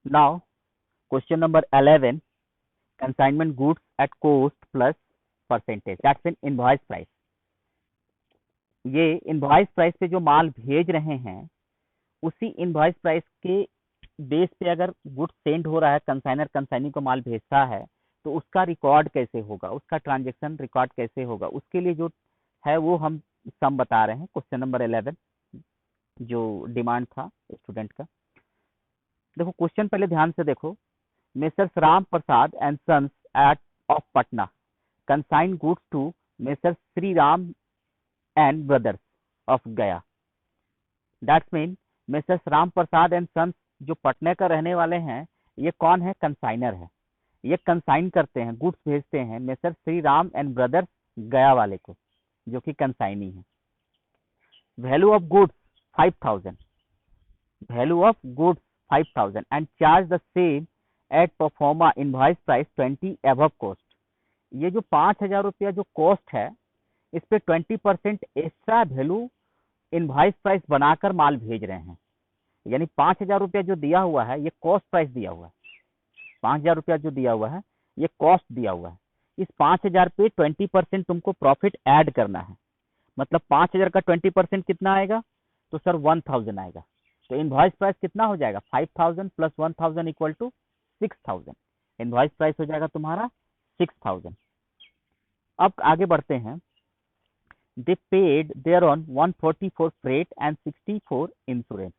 Now, question number 11, consignment goods at cost plus percentage. That's an invoice price. ये invoice price पे जो माल भेज रहे हैं उसी इनवॉइस प्राइस के बेस पे अगर गुड्स सेंड हो रहा है, कंसाइनर कंसाइनी को माल भेजता है, तो उसका रिकॉर्ड कैसे होगा, उसका ट्रांजेक्शन रिकॉर्ड कैसे होगा, उसके लिए जो है वो हम सम बता रहे हैं। क्वेश्चन नंबर 11 जो डिमांड था स्टूडेंट का। देखो क्वेश्चन पहले ध्यान से देखो। Messrs Ram Prasad and sons at of Patna consign goods to messrs Shri Ram and brothers of Gaya. That's mean messrs Ram Prasad and sons जो पटना का रहने वाले हैं, ये कौन है? कंसाइनर है। ये कंसाइन करते हैं, गुड्स भेजते हैं messrs Shri Ram and brothers Gaya वाले को, जो कि कंसाइनी है। Value of goods 5000, value of goods 5000 and charge the same at proforma invoice price 20 above cost. ये जो 5000 रुपया जो कॉस्ट है, इस पे 20% एक्स्ट्रा वैल्यू इनवॉइस प्राइस बनाकर माल भेज रहे हैं। यानी 5000 रुपया जो दिया हुआ है ये कॉस्ट प्राइस दिया हुआ है। 5000 रुपया जो दिया हुआ है ये कॉस्ट दिया हुआ है। इस 5000 पे 20% तुमको प्रॉफिट ऐड करना है। मतलब 5000 का 20% कितना आएगा? तो सर 1000 आएगा। तो इनवॉइस प्राइस कितना हो जाएगा? 5000 plus 1000 equal to 6000। Invoice price हो जाएगा तुम्हारा 6000। अब आगे बढ़ते हैं। They paid thereon 140 for freight and 60 for insurance.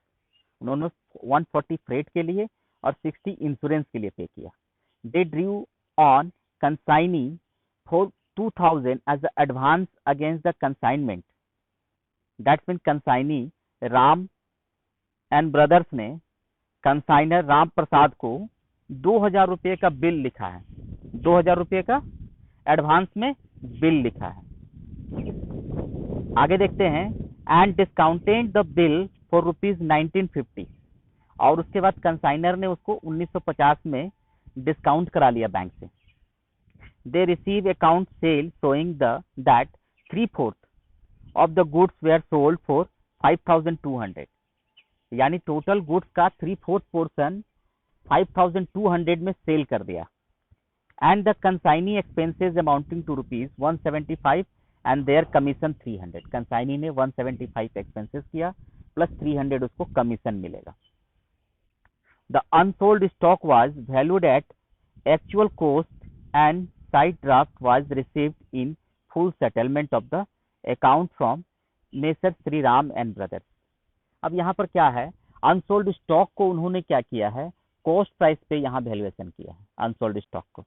उन्होंने 140 फ्रेट के लिए और 60 इंश्योरेंस के लिए पे किया। They drew on consignee for 2000 as advance against the consignment. That's mean consignee Ram and brothers ने कंसाइनर राम प्रसाद को 2000 रुपये का बिल लिखा है। 2000 रुपये का एडवांस में बिल लिखा है। आगे देखते हैं। And discounted the bill for ₹1950। और उसके बाद कंसाइनर ने उसको 1950 में डिस्काउंट करा लिया बैंक से। They receive account sale showing that 3/4 of the goods were sold for 5200। यानी टोटल गुड्स का 3/4 पोर्शन 5200 में सेल कर दिया। And the consignee expenses amounting to ₹175 and their commission 300। Consignee ने 175 एक्सपेंसेस किया प्लस 300 उसको कमीशन मिलेगा। The unsold stock was valued at actual cost and side draft was received in full settlement of the account from messrs Shri Ram and brothers. अब यहाँ पर क्या है? Unsold stock को उन्होंने क्या किया है? कॉस्ट प्राइस पे यहाँ वैल्यूएशन किया है अनसोल्ड स्टॉक को।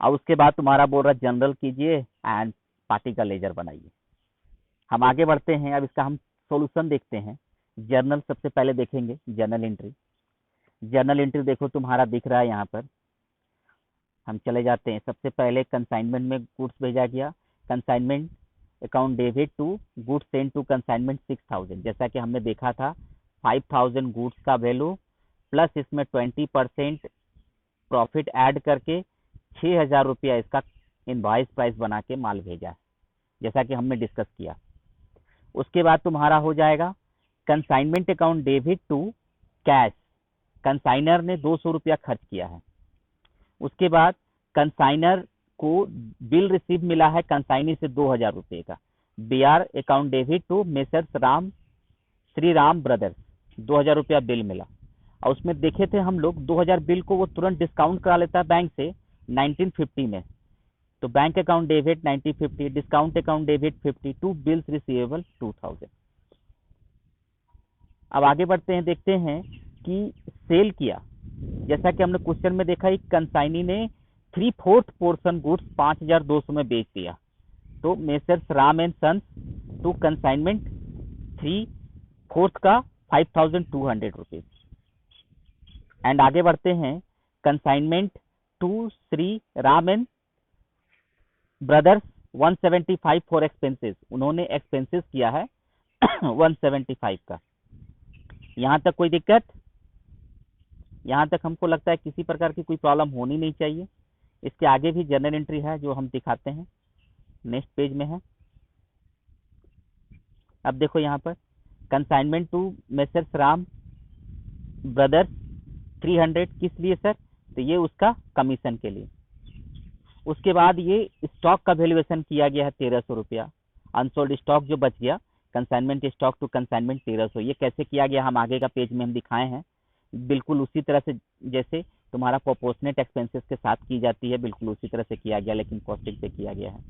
और उसके बाद तुम्हारा बोल रहा जनरल कीजिए एंड पार्टी का लेजर बनाइए। हम आगे बढ़ते हैं। अब इसका हम सॉल्यूशन देखते हैं। जर्नल सबसे पहले देखेंगे। जर्नल एंट्री, जर्नल एंट्री देखो तुम्हारा दिख रहा है यहाँ पर। हम चले जाते हैं। सबसे पहले कंसाइनमेंट में गुड्स भेजा गया। Consignment account debit to goods send to consignment 6000। जैसा कि हमने देखा था 5000 गुड्स का वैल्यू प्लस इसमें 20% प्रॉफिट ऐड करके 6000 रुपया इसका इनवॉइस प्राइस बना के माल भेजा है, जैसा कि हमने डिस्कस किया। उसके बाद तुम्हारा हो जाएगा consignment account debit to cash. Consignor ने 200 रुपया खर्च किया है। उसके बाद कंसाइनर को बिल रिसीव मिला है कंसाइनी से 2000 रुपये का। BR account debit to Messrs Ram Shri Ram brothers 2000 रुपया बिल मिला। और उसमें देखे थे हम लोग 2000 बिल को वो तुरंत डिस्काउंट करा लेता है बैंक से 1950 में। तो bank account debit 1950, discount account debit 52, bills receivable 2000। अब आगे बढ़ते हैं, देखते हैं कि सेल किया। जैसा कि हमने क्वेश्चन में देखा एक कंसाइनी ने 3/4 पोर्शन गुड्स 5200 में बेच दिया। तो Messrs Ram and sons to consignment 3/4 का 5200 रुपीज। एंड आगे बढ़ते हैं। Consignment to Shri Ram and brothers 175 for expenses. उन्होंने एक्सपेंसेस किया है 175 का। यहाँ तक कोई दिक्कत? यहाँ तक हमको लगता है किसी प्रकार की कोई प्रॉब्लम होनी नहीं चाहिए। इसके आगे भी जर्नल एंट्री है जो हम दिखाते हैं, नेक्स्ट पेज में है। अब देखो यहाँ पर consignment to Messrs Ram brothers 300 किस लिए सर? तो ये उसका कमीशन के लिए। उसके बाद ये स्टॉक का वैल्यूएशन किया गया है 1300 रुपया। अनसोल्ड स्टॉक जो बच गया, कंसाइनमेंट स्टॉक टू कंसाइनमेंट 1300। ये कैसे किया गया हम आगे का पेज में हम दिखाए हैं, बिल्कुल उसी तरह से जैसे तुम्हारा प्रोपोर्शनेट एक्सपेंसेस के साथ की जाती है, बिल्कुल उसी तरह से किया गया, लेकिन कॉस्टिंग से किया गया है।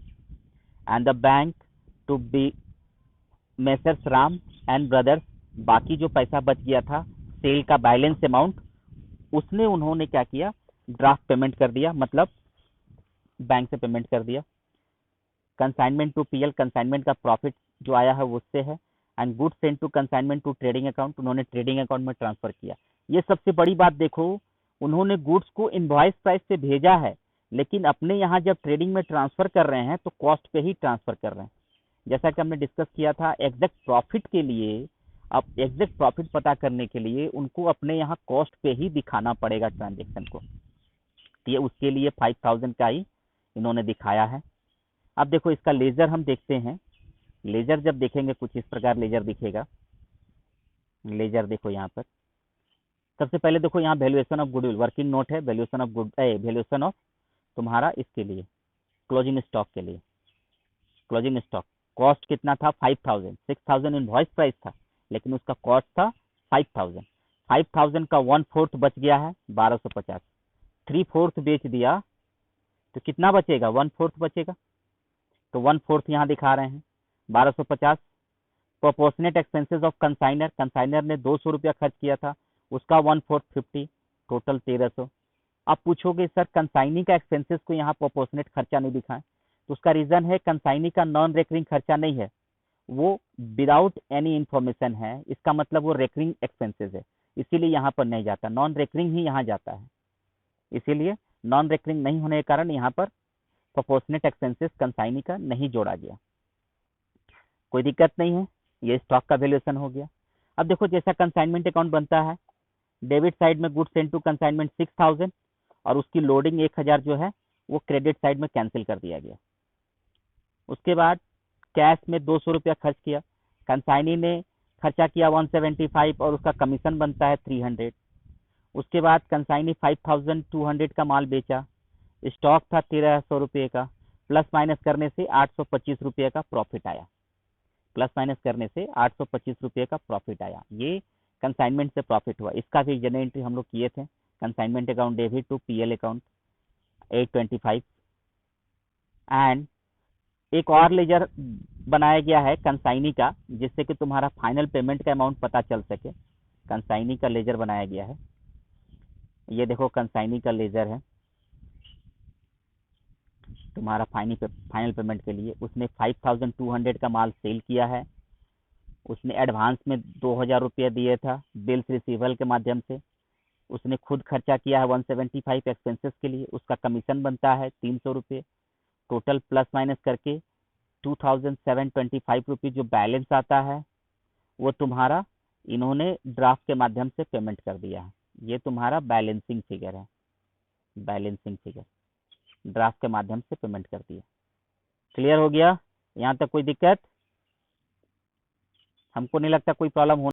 And the bank to B Messrs Ram and brothers, बाकी जो पैसा बच गया था सेल का बैलेंस अमाउंट, उसने उन्होंने क्या किया, ड्राफ्ट पेमेंट कर दिया, मतलब बैंक से पेमेंट कर दिया। कंसाइनमेंट टू पीएल, कंसाइनमेंट का प्रॉफिट जो आया है वो उससे है। And goods sent to consignment to trading account, उन्होंने ट्रेडिंग अकाउंट में ट्रांसफर किया। ये सबसे बड़ी बात देखो, उन्होंने गुड्स को इनवॉइस प्राइस से भेजा है, लेकिन अपने यहाँ जब ट्रेडिंग में ट्रांसफर कर रहे हैं तो कॉस्ट पे ही ट्रांसफर कर रहे हैं। जैसा कि हमने डिस्कस किया था, एग्जैक्ट प्रॉफिट के लिए, अब एग्जैक्ट प्रॉफिट पता करने के लिए उनको अपने यहाँ कॉस्ट पे ही दिखाना पड़ेगा ट्रांजेक्शन को। तो ये उसके लिए 5000 का ही इन्होंने दिखाया है। अब देखो इसका लेजर हम देखते हैं। लेजर जब देखेंगे कुछ इस प्रकार लेजर दिखेगा। लेजर देखो यहाँ पर, सबसे पहले देखो यहाँ valuation of goodwill, working note है, वैल्यूएशन ऑफ वैल्यूएशन ऑफ तुम्हारा इसके लिए क्लोजिंग स्टॉक के लिए। क्लोजिंग स्टॉक कॉस्ट कितना था 5000, 6000 इनवॉइस प्राइस था, लेकिन उसका कॉस्ट था 5000। 5000 का 1/4 बच गया है 1250, 3/4 बेच दिया तो कितना बचेगा, 1/4 बचेगा। तो 1/4 यहाँ दिखा रहे हैं 1250। Proportionate expenses of consignor, consignor ने 200 रुपया खर्च किया था, उसका 1/4 50, टोटल 1300। आप पूछोगे सर कंसाइनी का एक्सपेंसेस को यहाँ प्रोपोर्शनेट खर्चा नहीं दिखाएं, तो उसका रीजन है कंसाइनी का नॉन रेकरिंग खर्चा नहीं है, वो विदाउट एनी इंफॉर्मेशन है, इसका मतलब वो रेकरिंग एक्सपेंसेस है, इसीलिए यहाँ पर नहीं जाता, नॉन रेकरिंग ही यहाँ जाता है। इसीलिए नॉन रेकरिंग नहीं होने के कारण यहाँ पर प्रोपोर्शनेट एक्सपेंसेस कंसाइनी का नहीं जोड़ा गया। कोई दिक्कत नहीं है, ये स्टॉक का वैल्यूएशन हो गया। अब देखो जैसा कंसाइनमेंट अकाउंट बनता है, डेबिट साइड में गुड्स सेंट टू कंसाइनमेंट 6000 और उसकी लोडिंग 1000 जो है वो क्रेडिट साइड में कैंसिल कर दिया गया। उसके बाद कैश में 200 रुपया खर्च किया, कंसाइनी ने खर्चा किया 175 और उसका कमीशन बनता है 300। उसके बाद कंसाइनी 5200 का माल बेचा, स्टॉक था 1300 रुपये का, प्लस माइनस करने से 825 रुपये का प्रॉफिट आया, प्लस माइनस करने से 825 रुपये का प्रॉफिट आया। ये कंसाइनमेंट से प्रॉफिट हुआ, इसका भी जनरल एंट्री हम लोग किए थे, consignment account debit to PL account 825। And एक और लेजर बनाया गया है कंसाइनी का, जिससे कि तुम्हारा फाइनल पेमेंट का अमाउंट पता चल सके। कंसाइनी का लेजर बनाया गया है, ये देखो कंसाइनी का लेजर है तुम्हारा फाइनल पेमेंट के लिए। उसने 5200 का माल सेल किया है, उसने एडवांस में 2000 रुपये दिए था बिल्स रिसीवल के माध्यम से, उसने खुद खर्चा किया है 175 एक्सपेंसेस के लिए, उसका कमीशन बनता है 300 रुपये, टोटल प्लस माइनस करके 2725 रुपये जो बैलेंस आता है वो तुम्हारा इन्होंने ड्राफ्ट के माध्यम से पेमेंट कर दिया है। ये तुम्हारा बैलेंसिंग फिगर है, बैलेंसिंग फिगर ड्राफ्ट के माध्यम से पेमेंट कर दिया। क्लियर हो गया यहाँ तक? कोई दिक्कत? हमको नहीं लगता कोई प्रॉब्लम हो